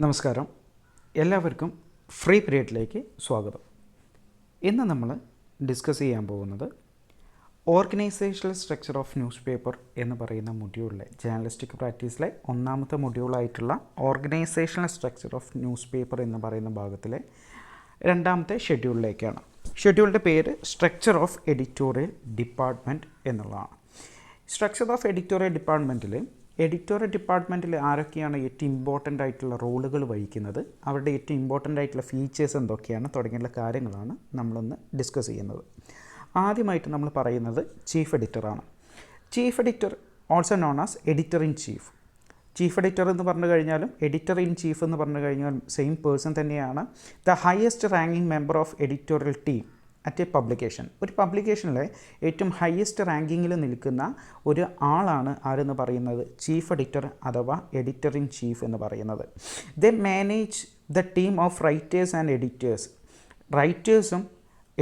നമസ്കാരം, എല്ലാവർക്കും ഫ്രീ പീരിയഡിലേക്ക് സ്വാഗതം. ഇന്ന് നമ്മൾ ഡിസ്കസ് ചെയ്യാൻ പോകുന്നത് organisational structure of newspaper എന്ന് പറയുന്ന മൊഡ്യൂളിലെ ജേർണലിസ്റ്റിക് പ്രാക്ടീസിലെ ഒന്നാമത്തെ മൊഡ്യൂളായിട്ടുള്ള organisational structure of newspaper എന്ന് പറയുന്ന ഭാഗത്തിലെ രണ്ടാമത്തെ ഷെഡ്യൂളിലേക്കാണ്. ഷെഡ്യൂളിൻ്റെ പേര് സ്ട്രക്ചർ ഓഫ് എഡിറ്റോറിയൽ ഡിപ്പാർട്ട്മെൻറ്റ് എന്നുള്ളതാണ്. സ്ട്രക്ചർ ഓഫ് എഡിറ്റോറിയൽ ഡിപ്പാർട്ട്മെൻറ്റിൽ ആരൊക്കെയാണ് ഏറ്റവും ഇമ്പോർട്ടൻ്റ് ആയിട്ടുള്ള റോളുകൾ വഹിക്കുന്നത്, അവരുടെ ഏറ്റവും ഇമ്പോർട്ടൻ്റ് ആയിട്ടുള്ള ഫീച്ചേഴ്സ് എന്തൊക്കെയാണ് തുടങ്ങിയുള്ള കാര്യങ്ങളാണ് നമ്മളൊന്ന് ഡിസ്കസ് ചെയ്യുന്നത്. ആദ്യമായിട്ട് നമ്മൾ പറയുന്നത് ചീഫ് എഡിറ്ററാണ്. Chief editor also known as editor in chief. Chief editor എന്ന് പറഞ്ഞു കഴിഞ്ഞാലും എഡിറ്റർ ഇൻ ചീഫ് എന്ന് പറഞ്ഞു കഴിഞ്ഞാൽ സെയിം പേഴ്സൺ തന്നെയാണ്. The highest ranking member of editorial team at a publication. ഒരു പബ്ലിക്കേഷനിലെ ഏറ്റവും ഹയസ്റ്റ് റാങ്കിങ്ങിൽ നിൽക്കുന്ന ഒരു ആളാണ് ആരെന്ന് പറയുന്നത് ചീഫ് എഡിറ്റർ അഥവാ എഡിറ്റർ ഇൻ ചീഫ് എന്ന് പറയുന്നത്. They manage the team of writers and editors. റൈറ്റേഴ്സും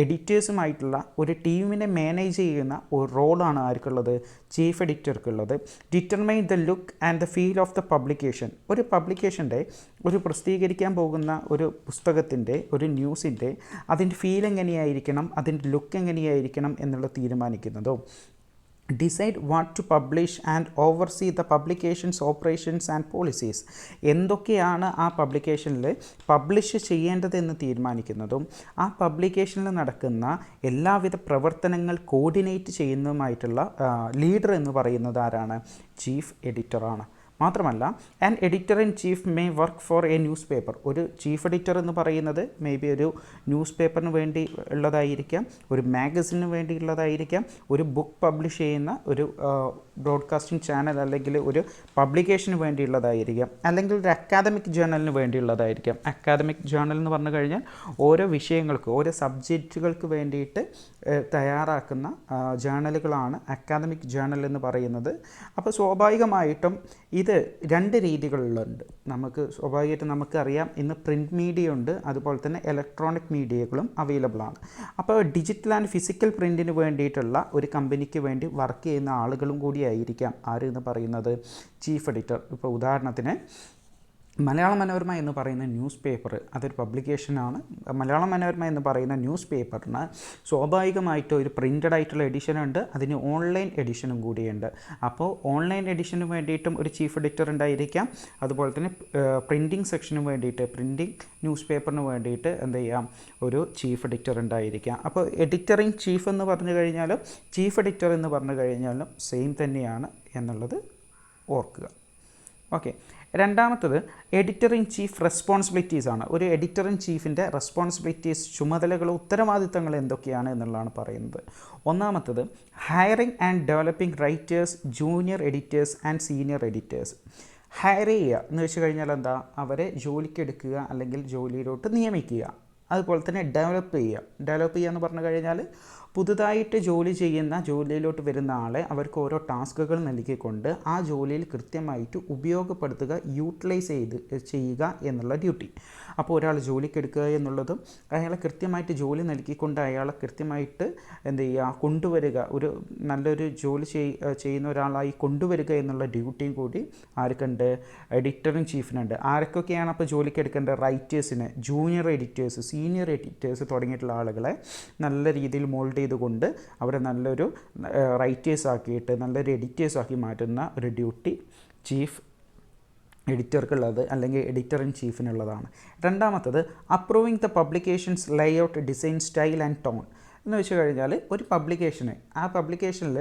എഡിറ്റേഴ്സുമായിട്ടുള്ള ഒരു ടീമിനെ മാനേജ് ചെയ്യുന്ന ഒരു റോളാണ് ആർക്കുള്ളത്, ചീഫ് എഡിറ്റർക്കുള്ളത്. Determine the look and the feel of the publication. ഒരു പബ്ലിക്കേഷൻ്റെ ഒരു പ്രസിദ്ധീകരിക്കാൻ പോകുന്ന ഒരു പുസ്തകത്തിൻ്റെ ഒരു ന്യൂസിൻ്റെ അതിൻ്റെ ഫീൽ എങ്ങനെയായിരിക്കണം, അതിൻ്റെ ലുക്ക് എങ്ങനെയായിരിക്കണം എന്നുള്ളത് തീരുമാനിക്കുന്നതോ. Decide what to publish and oversee the publication's operations and policies. എന്തൊക്കെയാണ് ആ പബ്ലിക്കേഷനിൽ പബ്ലിഷ് ചെയ്യേണ്ടതെന്ന് തീരുമാനിക്കുന്നതും ആ പബ്ലിക്കേഷനിൽ നടക്കുന്ന എല്ലാവിധ പ്രവർത്തനങ്ങൾ കോർഡിനേറ്റ് ചെയ്യുന്നതുമായിട്ടുള്ള ലീഡർ എന്ന് പറയുന്നത് ആരാണ്, ചീഫ് എഡിറ്ററാണ്. മാത്രമല്ല an editor in chief may work for A news paper. ഒരു ചീഫ് എഡിറ്റർ എന്ന് പറയുന്നത് മേ ബി ഒരു ന്യൂസ് പേപ്പറിന് വേണ്ടി ഉള്ളതായിരിക്കാം, ഒരു മാഗസിന് വേണ്ടിയുള്ളതായിരിക്കാം, ഒരു ബുക്ക് പബ്ലിഷ് ചെയ്യുന്ന ഒരു ബ്രോഡ്കാസ്റ്റിംഗ് ചാനൽ അല്ലെങ്കിൽ ഒരു പബ്ലിക്കേഷന് വേണ്ടിയുള്ളതായിരിക്കാം, അല്ലെങ്കിൽ ഒരു അക്കാദമിക് ജേർണലിന് വേണ്ടിയുള്ളതായിരിക്കാം. അക്കാദമിക് ജേർണൽ എന്ന് പറഞ്ഞു കഴിഞ്ഞാൽ ഓരോ വിഷയങ്ങൾക്ക് ഓരോ സബ്ജക്റ്റുകൾക്ക് വേണ്ടിയിട്ട് തയ്യാറാക്കുന്ന ജേർണലുകളാണ് അക്കാദമിക് ജേർണൽ എന്ന് പറയുന്നത്. അപ്പോൾ സ്വാഭാവികമായിട്ടും ഇത് രണ്ട് രീതികളിലുണ്ട്. സ്വാഭാവികമായിട്ടും നമുക്കറിയാം ഇന്ന് പ്രിൻറ്റ് മീഡിയ ഉണ്ട്, അതുപോലെ തന്നെ ഇലക്ട്രോണിക് മീഡിയകളും അവൈലബിൾ ആണ്. അപ്പോൾ ഡിജിറ്റൽ ആൻഡ് ഫിസിക്കൽ പ്രിൻറ്റിന് വേണ്ടിയിട്ടുള്ള ഒരു കമ്പനിക്ക് വേണ്ടി വർക്ക് ചെയ്യുന്ന ആളുകളും കൂടിയായിരിക്കാം ആരെന്ന് പറയുന്നത് ചീഫ് എഡിറ്റർ. ഇപ്പോൾ ഉദാഹരണത്തിന് മലയാള മനോരമ എന്ന് പറയുന്ന ന്യൂസ് പേപ്പർ അതൊരു പബ്ലിക്കേഷനാണ്. മലയാള മനോരമ എന്ന് പറയുന്ന ന്യൂസ് പേപ്പറിന് സ്വാഭാവികമായിട്ടും ഒരു പ്രിൻ്റഡ് ആയിട്ടുള്ള എഡിഷനുണ്ട്, അതിന് ഓൺലൈൻ എഡിഷനും കൂടിയുണ്ട്. അപ്പോൾ ഓൺലൈൻ എഡിഷന് വേണ്ടിയിട്ടും ഒരു ചീഫ് എഡിറ്റർ ഉണ്ടായിരിക്കാം, അതുപോലെ തന്നെ പ്രിൻറ്റിംഗ് സെക്ഷന് വേണ്ടിയിട്ട് പ്രിൻറ്റിംഗ് ന്യൂസ് പേപ്പറിന് വേണ്ടിയിട്ട് എന്ത് ചെയ്യാം, ഒരു ചീഫ് എഡിറ്റർ ഉണ്ടായിരിക്കാം. അപ്പോൾ എഡിറ്റർ ഇൻ ചീഫ് എന്ന് പറഞ്ഞു കഴിഞ്ഞാലും ചീഫ് എഡിറ്റർ എന്ന് പറഞ്ഞു കഴിഞ്ഞാലും സെയിം തന്നെയാണ് എന്നുള്ളത് ഓർക്കുക. ഓക്കെ, രണ്ടാമത്തത് എഡിറ്റർ ഇൻ ചീഫ് റെസ്പോൺസിബിലിറ്റീസ് ആണ്. ഒരു എഡിറ്റർ ഇൻ ചീഫിൻ്റെ റെസ്പോൺസിബിലിറ്റീസ്, ചുമതലകൾ, ഉത്തരവാദിത്തങ്ങൾ എന്തൊക്കെയാണ് എന്നുള്ളതാണ് പറയുന്നത്. ഒന്നാമത്തത് hiring and developing writers, junior editors and senior editors. Higher ചെയ്യുക എന്ന് വെച്ച് കഴിഞ്ഞാൽ എന്താ, അവരെ ജോലിക്ക് എടുക്കുക അല്ലെങ്കിൽ ജോലിയിലോട്ട് നിയമിക്കുക. അതുപോലെ തന്നെ ഡെവലപ്പ് ചെയ്യുക എന്ന് പറഞ്ഞു കഴിഞ്ഞാൽ പുതുതായിട്ട് ജോലിയിലോട്ട് വരുന്ന ആളെ അവർക്ക് ഓരോ ടാസ്കുകൾ നൽകിക്കൊണ്ട് ആ ജോലിയിൽ കൃത്യമായിട്ട് ഉപയോഗപ്പെടുത്തുക, യൂട്ടിലൈസ് ചെയ്യുക എന്നുള്ള ഡ്യൂട്ടി. അപ്പോൾ ഒരാൾ ജോലിക്കെടുക്കുക എന്നുള്ളതും അയാളെ കൃത്യമായിട്ട് ജോലി നൽകിക്കൊണ്ട് അയാളെ കൃത്യമായിട്ട് എന്ത് ചെയ്യുക, കൊണ്ടുവരിക, ഒരു നല്ലൊരു ജോലി ചെയ്യുന്ന ഒരാളായി കൊണ്ടുവരിക എന്നുള്ള ഡ്യൂട്ടിയും കൂടി ആർക്കുണ്ട്, എഡിറ്റർ ഇൻ ചീഫിനുണ്ട്. ആർക്കൊക്കെയാണ് അപ്പോൾ ജോലിക്കെടുക്കേണ്ടത്, റൈറ്റേഴ്സിന്, ജൂനിയർ എഡിറ്റേഴ്സ്, സീനിയർ എഡിറ്റേഴ്സ് തുടങ്ങിയിട്ടുള്ള ആളുകളെ നല്ല രീതിയിൽ മോൾഡ് ചെയ്തുകൊണ്ട് അവരെ നല്ലൊരു റൈറ്റേഴ്സാക്കിയിട്ട് നല്ലൊരു എഡിറ്റേഴ്സാക്കി മാറ്റുന്ന ഒരു ഡ്യൂട്ടി ചീഫ് എഡിറ്റർക്കുള്ളത് അല്ലെങ്കിൽ എഡിറ്റർ ഇൻ ചീഫിനുള്ളതാണ്. രണ്ടാമത്തത് approving the publication's layout, design, style and tone എന്ന് വെച്ച് കഴിഞ്ഞാൽ ഒരു ആ പബ്ലിക്കേഷനിൽ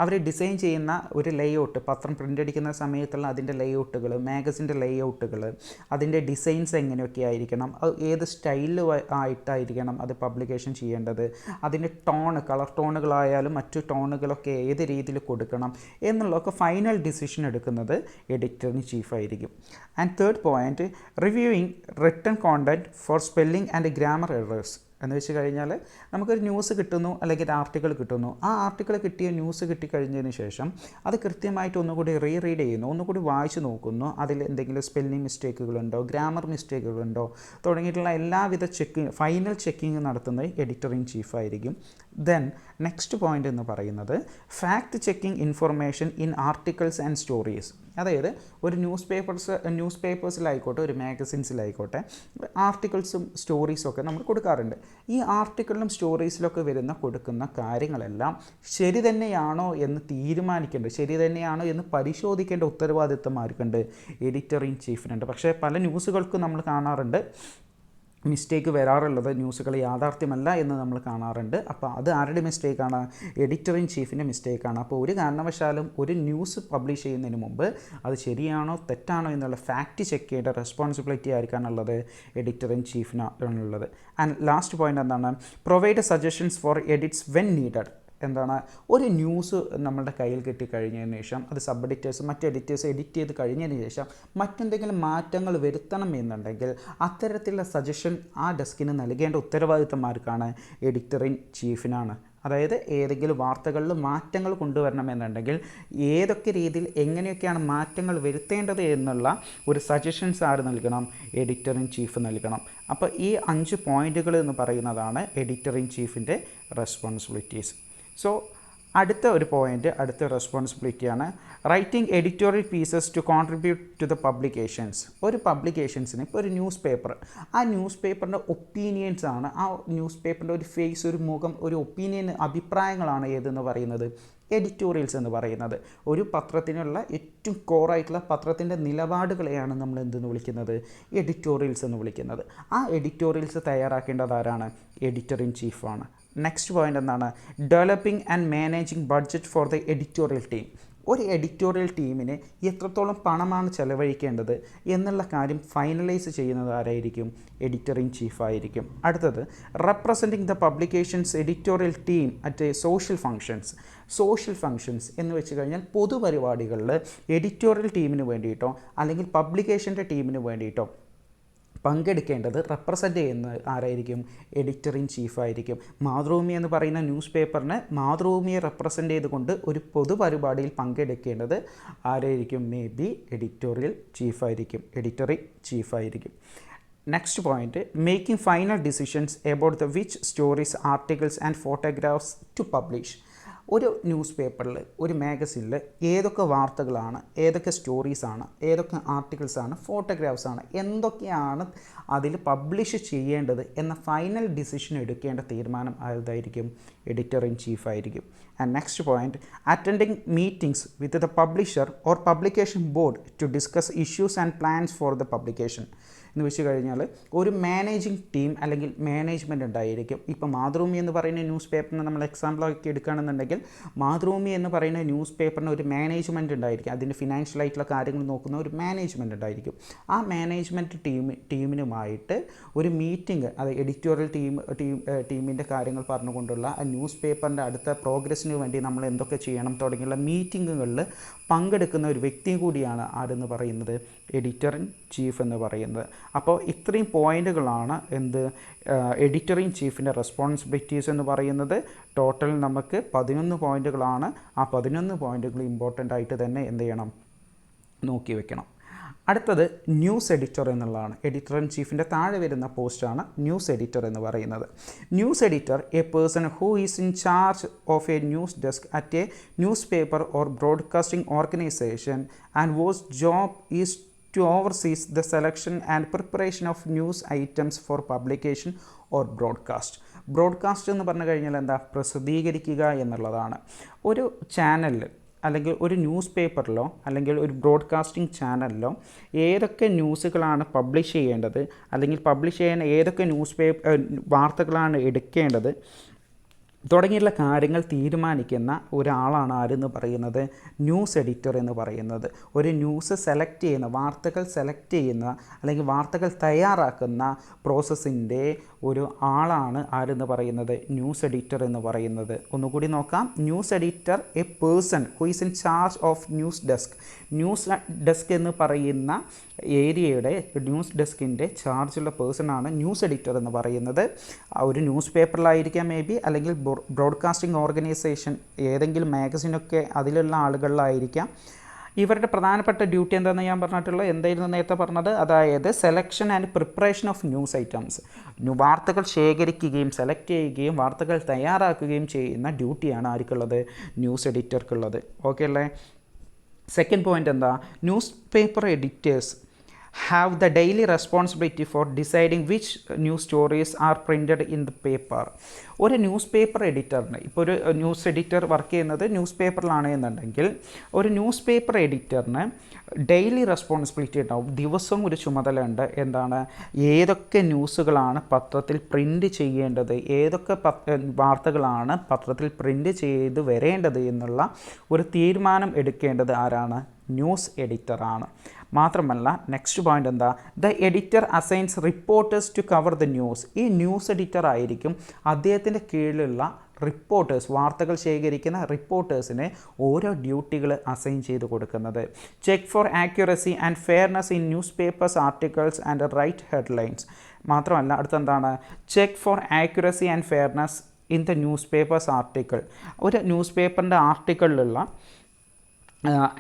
അവർ ഡിസൈൻ ചെയ്യുന്ന ഒരു ലേഔട്ട്, പത്രം പ്രിൻ്റ് അടിക്കുന്ന സമയത്തുള്ള അതിൻ്റെ ലേഔട്ടുകൾ, മാഗസിൻ്റെ ലേഔട്ടുകൾ, അതിൻ്റെ ഡിസൈൻസ് എങ്ങനെയൊക്കെ ആയിരിക്കണം, ഏത് സ്റ്റൈലിൽ ആയിട്ടായിരിക്കണം അത് പബ്ലിക്കേഷൻ ചെയ്യേണ്ടത്, അതിൻ്റെ കളർ ടോണുകളായാലും മറ്റു ടോണുകളൊക്കെ ഏത് രീതിയിൽ കൊടുക്കണം എന്നുള്ളതൊക്കെ ഫൈനൽ ഡിസിഷൻ എടുക്കുന്നത് എഡിറ്ററിന് ചീഫായിരിക്കും. And third point reviewing written content for spelling and grammar errors എന്ന് വെച്ച് കഴിഞ്ഞാൽ നമുക്കൊരു ന്യൂസ് കിട്ടുന്നു അല്ലെങ്കിൽ ഒരു ആർട്ടിക്കിൾ കിട്ടുന്നു, ആ ആർട്ടിക്കിൾ ന്യൂസ് കിട്ടിക്കഴിഞ്ഞതിന് ശേഷം അത് കൃത്യമായിട്ട് ഒന്നുകൂടി റീഡ് ചെയ്യുന്നു, ഒന്നുകൂടി വായിച്ച് നോക്കുന്നു, അതിൽ എന്തെങ്കിലും സ്പെല്ലിംഗ് മിസ്റ്റേക്കുകളുണ്ടോ, ഗ്രാമർ മിസ്റ്റേക്കുകളുണ്ടോ തുടങ്ങിയിട്ടുള്ള എല്ലാവിധ ഫൈനൽ ചെക്കിങ് നടത്തുന്നത് എഡിറ്റർ ഇൻ ചീഫായിരിക്കും. ദെൻ നെക്സ്റ്റ് പോയിൻ്റ് എന്ന് പറയുന്നത് fact checking information in articles and stories. അതായത് ഒരു ന്യൂസ് പേപ്പേഴ്സിലായിക്കോട്ടെ ഒരു മാഗസിൻസിലായിക്കോട്ടെ ആർട്ടിക്കിൾസും സ്റ്റോറീസും ഒക്കെ നമ്മൾ കൊടുക്കാറുണ്ട്. ഈ ആർട്ടിക്കിളിലും സ്റ്റോറീസിലൊക്കെ കൊടുക്കുന്ന കാര്യങ്ങളെല്ലാം ശരി തന്നെയാണോ എന്ന് തീരുമാനിക്കേണ്ടത്, ശരി തന്നെയാണോ എന്ന് പരിശോധിക്കേണ്ട ഉത്തരവാദിത്വം ആർക്കുണ്ട്? Editor in ചീഫിനുണ്ട്. പക്ഷേ പല ന്യൂസുകൾക്കും നമ്മൾ കാണാറുണ്ട് മിസ്റ്റേക്ക് വരാറുള്ളത്, ന്യൂസുകൾ യാഥാർത്ഥ്യമല്ല എന്ന് നമ്മൾ കാണാറുണ്ട്. അപ്പോൾ അത് ആരുടെ മിസ്റ്റേക്കാണ്? Editor in ചീഫിൻ്റെ മിസ്റ്റേക്കാണ്. അപ്പോൾ ഒരു കാരണവശാലും ഒരു ന്യൂസ് പബ്ലിഷ് ചെയ്യുന്നതിന് മുമ്പ് അത് ശരിയാണോ തെറ്റാണോ എന്നുള്ള ഫാക്റ്റ് ചെക്ക് ചെയ്യേണ്ട റെസ്പോൺസിബിലിറ്റി ആയിരിക്കാനുള്ളത്? എഡിറ്റർ ഇൻ ചീഫിനാണുള്ളത്. ആൻഡ് ലാസ്റ്റ് പോയിൻ്റ് എന്താണ്? Provide suggestions for edits when needed. എന്താണ്? ഒരു ന്യൂസ് നമ്മളുടെ കയ്യിൽ കിട്ടിക്കഴിഞ്ഞതിന് ശേഷം അത് സബ് എഡിറ്റേഴ്സ് മറ്റ് എഡിറ്റേഴ്സ് എഡിറ്റ് ചെയ്ത് കഴിഞ്ഞതിന് ശേഷം മറ്റെന്തെങ്കിലും മാറ്റങ്ങൾ വരുത്തണം എന്നുണ്ടെങ്കിൽ അത്തരത്തിലുള്ള സജഷൻ ആ ഡെസ്കിന് നൽകേണ്ട ഉത്തരവാദിത്തം ആർക്കാണ്? എഡിറ്റർ ഇൻ ചീഫിനാണ്. അതായത് ഏതെങ്കിലും വാർത്തകളിൽ മാറ്റങ്ങൾ കൊണ്ടുവരണമെന്നുണ്ടെങ്കിൽ ഏതൊക്കെ രീതിയിൽ എങ്ങനെയൊക്കെയാണ് മാറ്റങ്ങൾ വരുത്തേണ്ടത് എന്നുള്ള ഒരു സജഷൻസ് ആര് നൽകണം? എഡിറ്റർ ഇൻ ചീഫ് നൽകണം. അപ്പോൾ ഈ 5 പോയിൻറ്റുകൾ എന്ന് പറയുന്നതാണ് എഡിറ്റർ ഇൻ ചീഫിൻ്റെ റെസ്പോൺസിബിലിറ്റീസ്. സോ അടുത്ത ഒരു പോയിൻ്റ്, അടുത്ത റെസ്പോൺസിബിലിറ്റിയാണ് writing editorial pieces to contribute to the publications. ഒരു പബ്ലിക്കേഷൻസിന് ഇപ്പോൾ ഒരു ന്യൂസ് പേപ്പർ, ആ ന്യൂസ് പേപ്പറിൻ്റെ ഒപ്പീനിയൻസ് ആണ്, ആ ന്യൂസ് പേപ്പറിൻ്റെ ഒരു ഫേസ്, ഒരു മുഖം, ഒരു ഒപ്പീനിയൻ, അഭിപ്രായങ്ങളാണ് ഏതെന്ന് പറയുന്നത്? എഡിറ്റോറിയൽസ് എന്ന് പറയുന്നത്. ഒരു പത്രത്തിനുള്ള ഏറ്റവും കോറായിട്ടുള്ള പത്രത്തിൻ്റെ നിലപാടുകളെയാണ് നമ്മൾ എന്തെന്ന് വിളിക്കുന്നത്? എഡിറ്റോറിയൽസ് എന്ന് വിളിക്കുന്നത്. ആ എഡിറ്റോറിയൽസ് തയ്യാറാക്കേണ്ടത് ആരാണ്? എഡിറ്റർ ഇൻ ചീഫാണ്. നെക്സ്റ്റ് പോയിൻ്റ് എന്താണ്? Developing and managing budget for the editorial team. ഒരു എഡിറ്റോറിയൽ ടീമിന് എത്രത്തോളം പണമാണ് ചെലവഴിക്കേണ്ടത് എന്നുള്ള കാര്യം ഫൈനലൈസ് ചെയ്യുന്നത് ആരായിരിക്കും? എഡിറ്റർ ഇൻ ചീഫ് ആയിരിക്കും. അടുത്തത് representing the publications editorial team at social functions എന്ന് വെച്ച് കഴിഞ്ഞാൽ പൊതുപരിപാടികളിൽ എഡിറ്റോറിയൽ ടീമിന് വേണ്ടിയിട്ടോ അല്ലെങ്കിൽ പബ്ലിക്കേഷൻ്റെ ടീമിന് വേണ്ടിയിട്ടോ പങ്കെടുക്കേണ്ടത് റെപ്രസെൻ്റ് ചെയ്യുന്നത് ആരായിരിക്കും? Editor in ചീഫായിരിക്കും. മാതൃഭൂമി എന്ന് പറയുന്ന ന്യൂസ് പേപ്പറിന് മാതൃഭൂമിയെ റെപ്രസെൻ്റ് ചെയ്തുകൊണ്ട് ഒരു പൊതുപരിപാടിയിൽ പങ്കെടുക്കേണ്ടത് ആരായിരിക്കും? മേ ബി എഡിറ്റർ ഇൻ ചീഫായിരിക്കും. Next point, making final decisions about the which stories, articles and photographs to publish. ഒരു ന്യൂസ് പേപ്പറിൽ, ഒരു മാഗസിനിൽ ഏതൊക്കെ വാർത്തകളാണ്, ഏതൊക്കെ സ്റ്റോറീസാണ്, ഏതൊക്കെ ആർട്ടിക്കിൾസാണ്, ഫോട്ടോഗ്രാഫ്സാണ്, എന്തൊക്കെയാണ് അതിൽ പബ്ലിഷ് ചെയ്യേണ്ടത് എന്ന ഫൈനൽ ഡിസിഷൻ എടുക്കേണ്ട തീരുമാനം ആയതായിരിക്കും? എഡിറ്റർ ഇൻ ചീഫ് ആയിരിക്കും. And next point, attending meetings with the publisher or publication board to discuss issues and plans for the publication. എന്ന് വെച്ച് കഴിഞ്ഞാൽ ഒരു മാനേജിങ് ടീം അല്ലെങ്കിൽ മാനേജ്മെൻറ്റ് ഉണ്ടായിരിക്കും. ഇപ്പോൾ മാതൃഭൂമി എന്ന് പറയുന്ന ന്യൂസ് പേപ്പറിന് നമ്മൾ എക്സാമ്പിളാക്കി എടുക്കുകയാണെന്നുണ്ടെങ്കിൽ മാതൃഭൂമി എന്ന് പറയുന്ന ന്യൂസ് പേപ്പറിന് ഒരു മാനേജ്മെൻറ്റ് ഉണ്ടായിരിക്കും. അതിൻ്റെ ഫിനാൻഷ്യലായിട്ടുള്ള കാര്യങ്ങൾ നോക്കുന്ന ഒരു മാനേജ്മെൻറ്റ് ഉണ്ടായിരിക്കും. ആ മാനേജ്മെൻറ്റ് ടീമിനുമായിട്ട് ഒരു മീറ്റിംഗ്, അത് എഡിറ്റോറിയൽ ടീമിൻ്റെ കാര്യങ്ങൾ പറഞ്ഞുകൊണ്ടുള്ള ആ ന്യൂസ് പേപ്പറിൻ്റെ അടുത്ത പ്രോഗ്രസ്സിന് വേണ്ടി നമ്മൾ എന്തൊക്കെ ചെയ്യണം തുടങ്ങിയുള്ള മീറ്റിങ്ങുകളിൽ പങ്കെടുക്കുന്ന ഒരു വ്യക്തി കൂടിയാണ് ആരെന്ന് പറയുന്നത്? എഡിറ്റർ ഇൻ ചീഫ് എന്ന് പറയുന്നത്. അപ്പോൾ ഇത്രയും പോയിൻ്റുകളാണ് എഡിറ്റർ ഇൻ ചീഫിൻ്റെ റെസ്പോൺസിബിലിറ്റീസ് എന്ന് പറയുന്നത്. ടോട്ടൽ നമുക്ക് 11 പോയിൻ്റുകളാണ്. ആ 11 പോയിൻ്റുകൾ ഇമ്പോർട്ടൻ്റ് ആയിട്ട് തന്നെ എന്ത് ചെയ്യണം? നോക്കി വെക്കണം. അടുത്തത് ന്യൂസ് എഡിറ്റർ എന്നുള്ളതാണ്. എഡിറ്റർ ഇൻ ചീഫിൻ്റെ താഴെ വരുന്ന പോസ്റ്റാണ് ന്യൂസ് എഡിറ്റർ എന്ന് പറയുന്നത്. News editor, a person who is in charge of a news desk at a newspaper or broadcasting organisation and whose job is to oversees the selection and preparation of news items for publication or broadcast. Broadcast എന്ന് പറഞ്ഞു കഴിഞ്ഞാൽ എന്താ? പ്രസിദ്ധീകരിക്കുക എന്നുള്ളതാണ്. ഒരു ചാനലിൽ അല്ലെങ്കിൽ ഒരു news പേപ്പറിലോ അല്ലെങ്കിൽ ഒരു ബ്രോഡ്കാസ്റ്റിംഗ് ചാനലിലോ ഏതൊക്കെ ന്യൂസുകളാണ് പബ്ലിഷ് ചെയ്യേണ്ടത് അല്ലെങ്കിൽ പബ്ലിഷ് ചെയ്യാൻ ഏതൊക്കെ വാർത്തകളാണ് എടുക്കേണ്ടത് തുടങ്ങിയുള്ള കാര്യങ്ങൾ തീരുമാനിക്കുന്ന ഒരാളാണ് ആരെന്ന് പറയുന്നത്? ന്യൂസ് എഡിറ്റർ എന്ന് പറയുന്നത്. ഒരു ന്യൂസ് സെലക്ട് ചെയ്യുന്ന, വാർത്തകൾ സെലക്ട് ചെയ്യുന്ന അല്ലെങ്കിൽ വാർത്തകൾ തയ്യാറാക്കുന്ന പ്രോസസ്സിൻ്റെ ഒരു ആളാണ് ആരെന്ന് പറയുന്നത്? ന്യൂസ് എഡിറ്റർ എന്ന് പറയുന്നത്. ഒന്നുകൂടി നോക്കാം. News editor, a person who is in charge of news desk. News desk എന്ന് പറയുന്ന ഏരിയയുടെ ന്യൂസ് ഡെസ്കിൻ്റെ ചാർജുള്ള പേഴ്സണാണ് ന്യൂസ് എഡിറ്റർ എന്ന് പറയുന്നത്. ഒരു ന്യൂസ് പേപ്പറിലായിരിക്കാം മേ ബി, അല്ലെങ്കിൽ ബ്രോഡ്കാസ്റ്റിംഗ് ഓർഗനൈസേഷൻ ഏതെങ്കിലും മാഗസിനൊക്കെ അതിലുള്ള ആളുകളിലായിരിക്കാം. ഇവരുടെ പ്രധാനപ്പെട്ട ഡ്യൂട്ടി എന്താണെന്ന് ഞാൻ പറഞ്ഞിട്ടുള്ളത് എന്തായിരുന്നു നേരത്തെ പറഞ്ഞത്? അതായത് selection and preparation of news items. വാർത്തകൾ ശേഖരിക്കുകയും സെലക്ട് ചെയ്യുകയും വാർത്തകൾ തയ്യാറാക്കുകയും ചെയ്യുന്ന ഡ്യൂട്ടിയാണ് ആർക്കുള്ളത്? ന്യൂസ് എഡിറ്റർക്കുള്ളത്. ഓക്കെ അല്ലേ? സെക്കൻഡ് പോയിൻ്റ് എന്താ, news paper editors have the daily responsibility for deciding which news stories are printed in the paper. ഒരു ന്യൂസ് പേപ്പർ എഡിറ്ററിന്, ഇപ്പോൾ ഒരു ന്യൂസ് എഡിറ്റർ വർക്ക് ചെയ്യുന്നത് ന്യൂസ് പേപ്പറിലാണ് എന്നുണ്ടെങ്കിൽ ഒരു ന്യൂസ് പേപ്പർ എഡിറ്ററിന് ഡെയിലി റെസ്പോൺസിബിലിറ്റി ഉണ്ടാവും, ദിവസവും ഒരു ചുമതല ഉണ്ട്. എന്താണ്, ഏതൊക്കെ ന്യൂസുകളാണ് പത്രത്തിൽ പ്രിൻ്റ് ചെയ്യേണ്ടത്, ഏതൊക്കെ വാർത്തകളാണ് പത്രത്തിൽ പ്രിൻ്റ് ചെയ്ത് വരേണ്ടത് എന്നുള്ള ഒരു തീരുമാനം എടുക്കേണ്ടത് ആരാണ്, ന്യൂസ് എഡിറ്ററാണ്. മാത്രമല്ല നെക്സ്റ്റ് പോയിൻ്റ് എന്താ, the editor assigns reporters to cover the news. ഈ ന്യൂസ് എഡിറ്റർ ആയിരിക്കും അദ്ദേഹത്തിൻ്റെ കീഴിലുള്ള റിപ്പോർട്ടേഴ്സ്, വാർത്തകൾ ശേഖരിക്കുന്ന റിപ്പോർട്ടേഴ്സിന് ഓരോ ഡ്യൂട്ടികൾ അസൈൻ ചെയ്ത് കൊടുക്കുന്നത്. Check for accuracy and fairness in newspapers articles and write headlines. മാത്രമല്ല അടുത്തെന്താണ്, check for accuracy and fairness in the newspapers article. ഒരു ന്യൂസ് പേപ്പറിൻ്റെ ആർട്ടിക്കിളിലുള്ള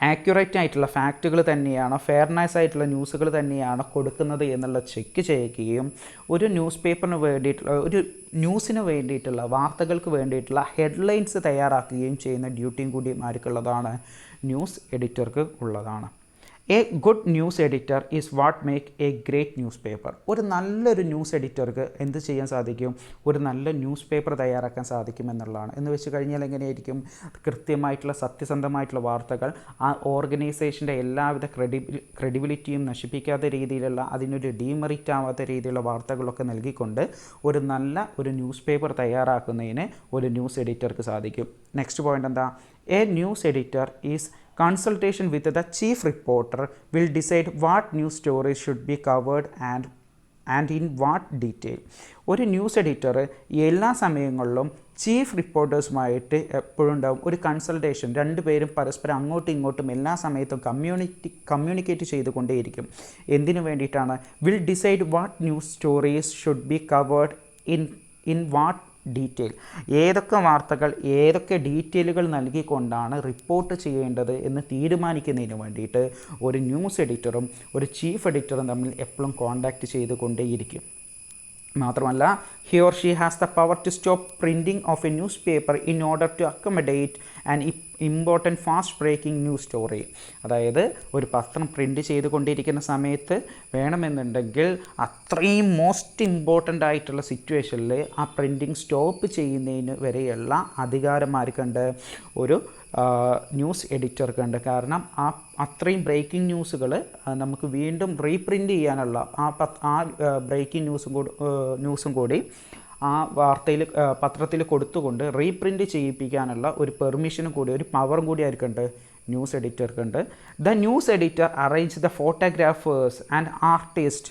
ആക്യുറേറ്റ് ആയിട്ടുള്ള ഫാക്റ്റുകൾ തന്നെയാണ്, ഫെയർനെസ് ആയിട്ടുള്ള ന്യൂസുകൾ തന്നെയാണ് കൊടുക്കുന്നത് എന്നുള്ള ചെക്ക് ചെയ്യുകയും ഒരു ന്യൂസ് പേപ്പറിന് വേണ്ടിയിട്ടുള്ള, ഒരു ന്യൂസിന് വേണ്ടിയിട്ടുള്ള, വാർത്തകൾക്ക് വേണ്ടിയിട്ടുള്ള ഹെഡ്ലൈൻസ് തയ്യാറാക്കുകയും ചെയ്യുന്ന ഡ്യൂട്ടിയും കൂടി ആർക്കുള്ളതാണ്, ന്യൂസ് എഡിറ്റർക്ക് ഉള്ളതാണ്. A good news editor is what make A great news paper. ഒരു നല്ലൊരു ന്യൂസ് എഡിറ്റർക്ക് എന്ത് ചെയ്യാൻ സാധിക്കും, ഒരു നല്ല ന്യൂസ് പേപ്പർ തയ്യാറാക്കാൻ സാധിക്കും എന്നുള്ളതാണ്. എന്ന് വെച്ച് കഴിഞ്ഞാൽ എങ്ങനെയായിരിക്കും, കൃത്യമായിട്ടുള്ള സത്യസന്ധമായിട്ടുള്ള വാർത്തകൾ, ആ ഓർഗനൈസേഷൻ്റെ എല്ലാവിധ ക്രെഡിബിലിറ്റിയും നശിപ്പിക്കാത്ത രീതിയിലുള്ള, അതിനൊരു ഡീമെറിറ്റ് ആവാത്ത രീതിയിലുള്ള വാർത്തകളൊക്കെ നൽകിക്കൊണ്ട് ഒരു നല്ല ഒരു ന്യൂസ് പേപ്പർ തയ്യാറാക്കുന്നതിന് ഒരു ന്യൂസ് എഡിറ്റർക്ക് സാധിക്കും. നെക്സ്റ്റ് പോയിൻ്റ് എന്താ, A news editor is consultation with the chief reporter will decide what news stories should be covered and in what detail. ഒരു ന്യൂസ് എഡിറ്റർ എല്ലാ സമയങ്ങളിലും ചീഫ് റിപ്പോർട്ടേഴ്സുമായിട്ട് എപ്പോഴും ഉണ്ടാവും ഒരു കൺസൾട്ടേഷൻ, രണ്ടുപേരും പരസ്പരം അങ്ങോട്ടും ഇങ്ങോട്ടും എല്ലാ സമയത്തും കമ്മ്യൂണിക്കേറ്റ് ചെയ്തുകൊണ്ടേയിരിക്കും. എന്തിനു വേണ്ടിയിട്ടാണ്, will decide what news stories should be covered in what detail. ഏതൊക്കെ വാർത്തകൾ ഏതൊക്കെ ഡീറ്റെയിലുകൾ നൽകിക്കൊണ്ടാണ് റിപ്പോർട്ട് ചെയ്യേണ്ടത് എന്ന് തീരുമാനിക്കുന്നതിന് വേണ്ടിയിട്ട് ഒരു ന്യൂസ് എഡിറ്ററും ഒരു ചീഫ് എഡിറ്ററും തമ്മിൽ എപ്പോഴും കോൺടാക്റ്റ് ചെയ്തുകൊണ്ടേയിരിക്കും. മാത്രമല്ല he or she has the power to stop printing of a newspaper in order to accommodate an important fast breaking news story. അതായത് ഒരു പത്രം പ്രിൻ്റ് ചെയ്തുകൊണ്ടിരിക്കുന്ന സമയത്ത് വേണമെന്നുണ്ടെങ്കിൽ അത്രയും മോസ്റ്റ് ഇമ്പോർട്ടൻ്റ് ആയിട്ടുള്ള സിറ്റുവേഷനിൽ ആ പ്രിൻറ്റിങ് സ്റ്റോപ്പ് ചെയ്യുന്നതിന് വരെയുള്ള അധികാരം ആർക്കുണ്ട്, ഒരു ന്യൂസ് എഡിറ്റർക്കുണ്ട്. കാരണം അത്രയും ബ്രേക്കിംഗ് ന്യൂസുകൾ നമുക്ക് വീണ്ടും റീപ്രിൻ്റ് ചെയ്യാനുള്ള ആ ബ്രേക്കിംഗ് ന്യൂസും കൂടി ആ പത്രത്തിൽ കൊടുത്തുകൊണ്ട് റീപ്രിൻ്റ് ചെയ്യിപ്പിക്കാനുള്ള ഒരു പെർമിഷനും കൂടി, ഒരു പവറും കൂടി ആയിരിക്കുന്നുണ്ട് ന്യൂസ് എഡിറ്റർക്കുണ്ട്. The news editor arrange the photographers and artist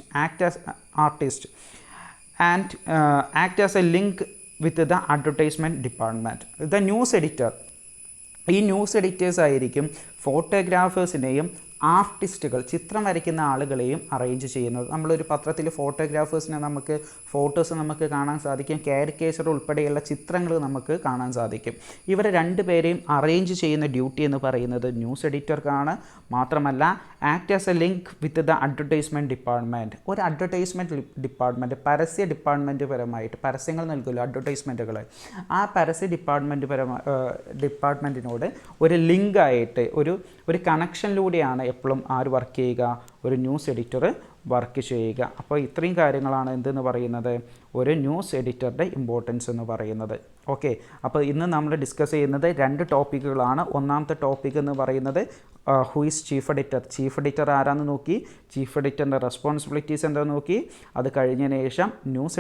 act as a link with the advertisement department. The news editor, ഈ ന്യൂസ് എഡിറ്റേഴ്സ് ആയിരിക്കും ഫോട്ടോഗ്രാഫേഴ്സിനെയും ആർട്ടിസ്റ്റുകൾ, ചിത്രം വരയ്ക്കുന്ന ആളുകളെയും അറേഞ്ച് ചെയ്യുന്നത്. നമ്മളൊരു പത്രത്തിൽ ഫോട്ടോഗ്രാഫേഴ്സിനെ ഫോട്ടോസ് നമുക്ക് കാണാൻ സാധിക്കും, കാരിക്കേച്ചർ ഉൾപ്പെടെയുള്ള ചിത്രങ്ങൾ നമുക്ക് കാണാൻ സാധിക്കും. ഇവരെ രണ്ടുപേരെയും അറേഞ്ച് ചെയ്യുന്ന ഡ്യൂട്ടി എന്ന് പറയുന്നത് ന്യൂസ് എഡിറ്റർക്കാണ്. മാത്രമല്ല act as a link with the advertisement department. ഒരു അഡ്വർടൈസ്മെൻറ്റ് ഡിപ്പാർട്ട്മെൻറ്റ്, പരസ്യ ഡിപ്പാർട്ട്മെൻറ്റ് പരമായിട്ട് പരസ്യങ്ങൾ നൽകുമല്ലോ, അഡ്വർടൈസ്മെൻറ്റുകൾ, ആ പരസ്യ ഡിപ്പാർട്ട്മെൻറ്റിനോട് ഒരു ലിങ്കായിട്ട് ഒരു കണക്ഷനിലൂടെയാണ് എപ്പോഴും ആര് വർക്ക് ചെയ്യുക, ഒരു ന്യൂസ് എഡിറ്റർ വർക്ക് ചെയ്യുക. അപ്പോൾ ഇത്രയും കാര്യങ്ങളാണ് എന്തെന്ന് പറയുന്നത്, ഒരു ന്യൂസ് എഡിറ്ററുടെ ഇമ്പോർട്ടൻസ് എന്ന് പറയുന്നത്. ഓക്കെ, അപ്പോൾ ഇന്ന് നമ്മൾ ഡിസ്കസ് ചെയ്യുന്നത് 2 ടോപ്പിക്കുകളാണ്. ഒന്നാമത്തെ ടോപ്പിക് എന്ന് പറയുന്നത് who is chief editor. Chief editor ആരാന്ന് നോക്കി, ചീഫ് എഡിറ്ററിൻ്റെ റെസ്പോൺസിബിലിറ്റീസ് എന്താണെന്ന് നോക്കി. അത് കഴിഞ്ഞതിന് ശേഷം ന്യൂസ്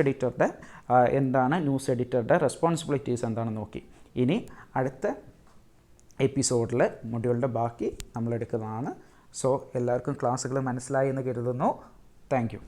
എഡിറ്ററുടെ റെസ്പോൺസിബിലിറ്റീസ് എന്താണെന്ന് നോക്കി. ഇനി അടുത്ത എപ്പിസോഡിൽ മൊഡ്യൂളിൻ്റെ ബാക്കി നമ്മളെടുക്കുന്നതാണ്. സോ എല്ലാവർക്കും ക്ലാസ്സുകൾ മനസ്സിലായി എന്ന് കരുതുന്നു. Thank you.